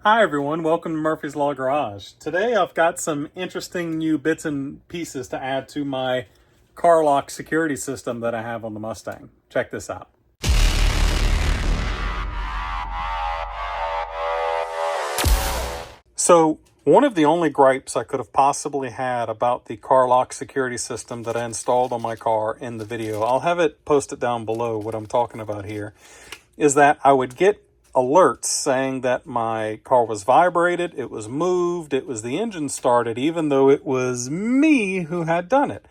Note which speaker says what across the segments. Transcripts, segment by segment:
Speaker 1: Hi everyone, welcome to Murphy's Law Garage. Today I've got some interesting new bits and pieces to add to my CarLock security system that I have on the Mustang. Check this out. So one of the only gripes I could have possibly had about the CarLock security system that I installed on my car in the video, I'll have it posted down below what I'm talking about here, is that I would get alerts saying that my car was vibrated, it was moved, it was the engine started, even though it was me who had done it.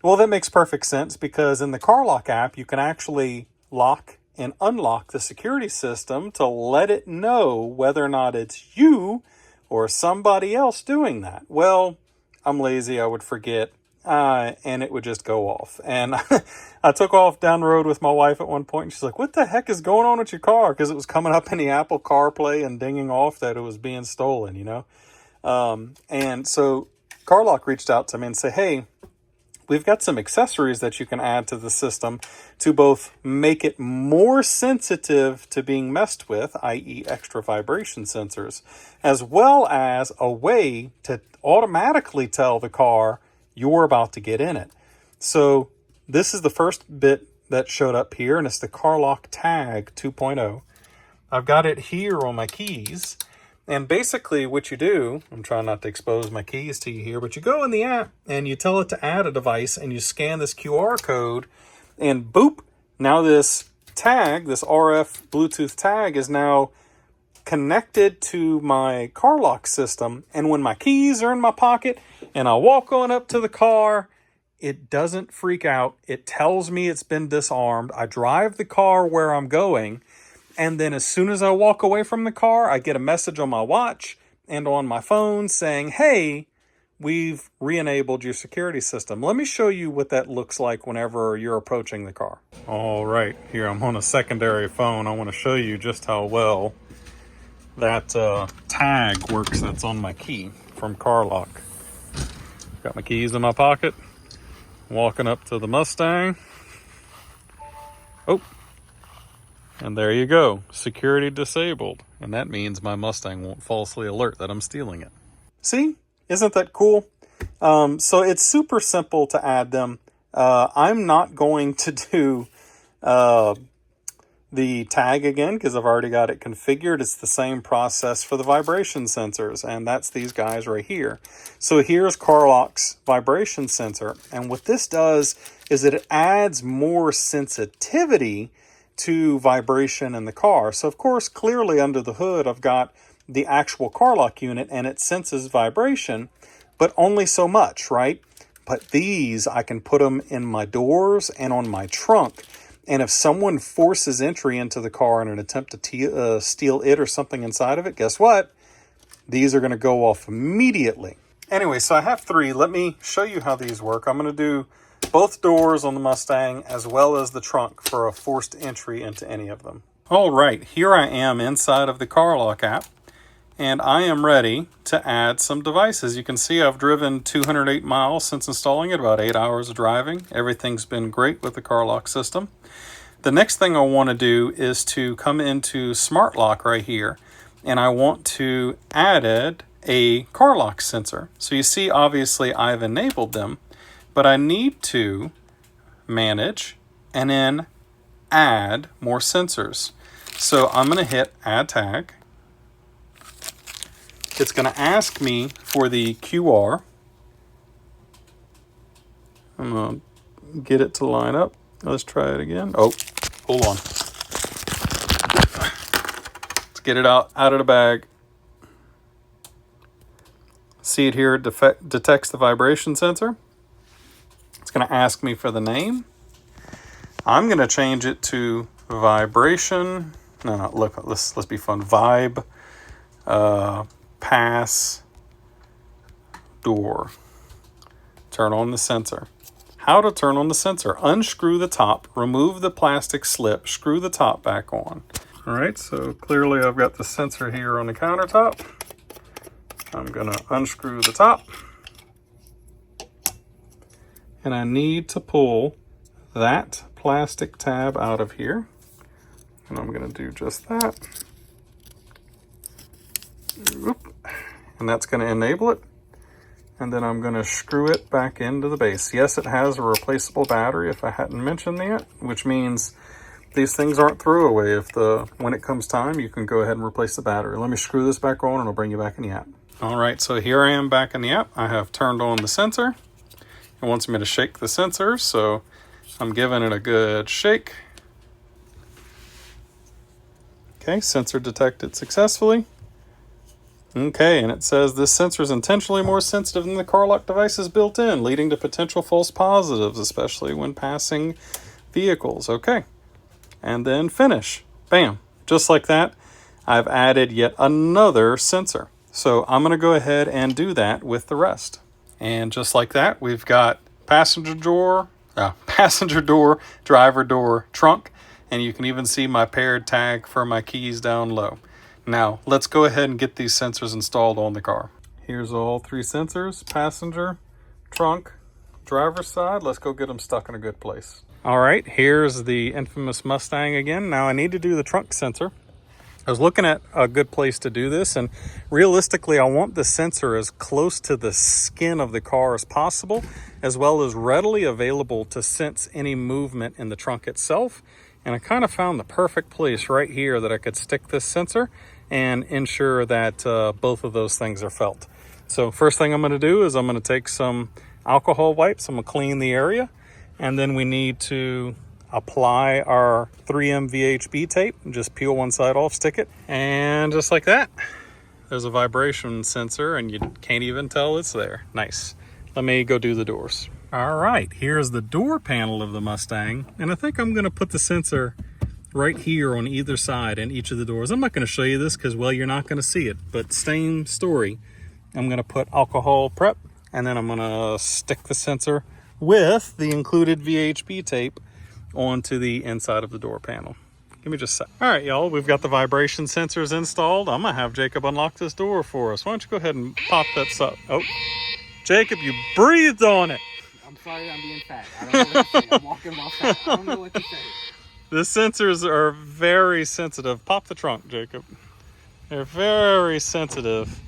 Speaker 1: Well, that makes perfect sense because in the CarLock app, you can actually lock and unlock the security system to let it know whether or not it's you or somebody else doing that. Well, I'm lazy, I would forget. And it would just go off. And I took off down the road with my wife at one point, and she's like, what the heck is going on with your car? Because it was coming up in the Apple CarPlay and dinging off that it was being stolen, you know? And so CarLock reached out to me and said, hey, we've got some accessories that you can add to the system to both make it more sensitive to being messed with, i.e. extra vibration sensors, as well as a way to automatically tell the car you're about to get in it. So this is the first bit that showed up here, and it's the CarLock Tag 2.0. I've got it here on my keys, and basically what you do, I'm trying not to expose my keys to you here, but you go in the app and you tell it to add a device and you scan this QR code and boop, now this tag, this RF Bluetooth tag is now connected to my CarLock system, and when my keys are in my pocket and I walk on up to the car, it doesn't freak out. It tells me it's been disarmed. I drive the car where I'm going, and then as soon as I walk away from the car, I get a message on my watch and on my phone saying, hey, we've re-enabled your security system. Let me show you what that looks like whenever you're approaching the car. All right, here I'm on a secondary phone. I want to show you just how well that tag works that's on my key from CarLock. Got my keys in my pocket, walking up to the Mustang. Oh, and there you go, security disabled. And that means my Mustang won't falsely alert that I'm stealing it. See, isn't that cool? So it's super simple to add them. I'm not going to do the tag again because I've already got it configured. It's the same process for the vibration sensors, and that's these guys right here. So here's CarLock's vibration sensor, and what this does is it adds more sensitivity to vibration in the car. So of course, clearly under the hood, I've got the actual CarLock unit and it senses vibration, but only so much, right? But these, I can put them in my doors and on my trunk. And if someone forces entry into the car in an attempt to steal it or something inside of it, guess what? These are going to go off immediately. Anyway, so I have three. Let me show you how these work. I'm going to do both doors on the Mustang as well as the trunk for a forced entry into any of them. All right, here I am inside of the CarLock app, and I am ready to add some devices. You can see I've driven 208 miles since installing it, about 8 hours of driving. Everything's been great with the CarLock system. The next thing I want to do is to come into Smart Lock right here, and I want to add a CarLock sensor. So you see, obviously I've enabled them, but I need to manage and then add more sensors. So I'm going to hit Add Tag. It's going to ask me for the QR. I'm going to get it to line up. Let's try it again. Oh, hold on. Let's get it out of the bag. See it here, it detects the vibration sensor. It's going to ask me for the name. I'm going to change it to vibration. No, look, let's be fun. Vibe pass door. Turn on the sensor. How to turn on the sensor. Unscrew the top, remove the plastic slip, screw the top back on. All right, so clearly I've got the sensor here on the countertop. I'm gonna unscrew the top. And I need to pull that plastic tab out of here. And I'm gonna do just that. and that's going to enable it. And then I'm going to screw it back into the base. Yes, it has a replaceable battery if I hadn't mentioned that, which means these things aren't throwaway. When it comes time, you can go ahead and replace the battery. Let me screw this back on and I'll bring you back in the app. All right, so here I am back in the app. I have turned on the sensor. It wants me to shake the sensor, so I'm giving it a good shake. Okay, sensor detected successfully. Okay, and it says this sensor is intentionally more sensitive than the CarLock devices built in, leading to potential false positives, especially when passing vehicles. Okay, and then finish. Bam, just like that, I've added yet another sensor. So I'm going to go ahead and do that with the rest. And just like that, we've got passenger door, driver door, trunk, and you can even see my paired tag for my keys down low. Now, let's go ahead and get these sensors installed on the car. Here's all three sensors: passenger, trunk, driver's side. Let's go get them stuck in a good place. All right, here's the infamous Mustang again. Now I need to do the trunk sensor. I was looking at a good place to do this, and realistically, I want the sensor as close to the skin of the car as possible, as well as readily available to sense any movement in the trunk itself. And I kind of found the perfect place right here that I could stick this sensor and ensure that both of those things are felt. So first thing I'm going to do is I'm going to take some alcohol wipes. I'm going to clean the area, and then we need to apply our 3M VHB tape. Just peel one side off, stick it, and just like that, there's a vibration sensor, and you can't even tell it's there. Nice. Let me go do the doors. All right, here's the door panel of the Mustang, and I think I'm going to put the sensor right here on either side in each of the doors. I'm not going to show you this because, well, you're not going to see it, but same story. I'm going to put alcohol prep, and then I'm going to stick the sensor with the included VHB tape onto the inside of the door panel. Give me just a sec. All right, y'all, we've got the vibration sensors installed. I'm going to have Jacob unlock this door for us. Why don't you go ahead and pop that stuff? Oh, Jacob, you breathed on it.
Speaker 2: I'm sorry I'm being fat. I don't know what to say. I'm walking while fat. I don't know what to say.
Speaker 1: The sensors are very sensitive. Pop the trunk, Jacob. They're very sensitive,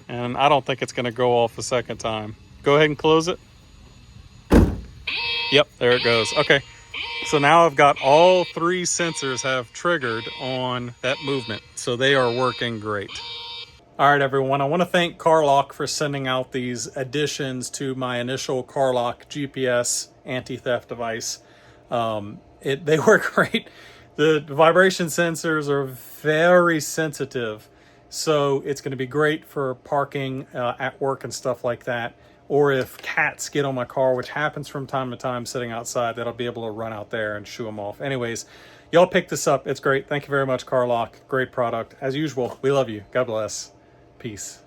Speaker 1: and I don't think it's going to go off a second time. Go ahead and close it. Yep, there it goes. Okay, so now I've got all three sensors have triggered on that movement, so they are working great. All right, everyone, I want to thank CarLock for sending out these additions to my initial CarLock GPS anti-theft device. They work great. The vibration sensors are very sensitive, so it's going to be great for parking at work and stuff like that. Or if cats get on my car, which happens from time to time sitting outside, that I'll be able to run out there and shoo them off. Anyways, y'all pick this up. It's great. Thank you very much, CarLock. Great product. As usual, we love you. God bless. Peace.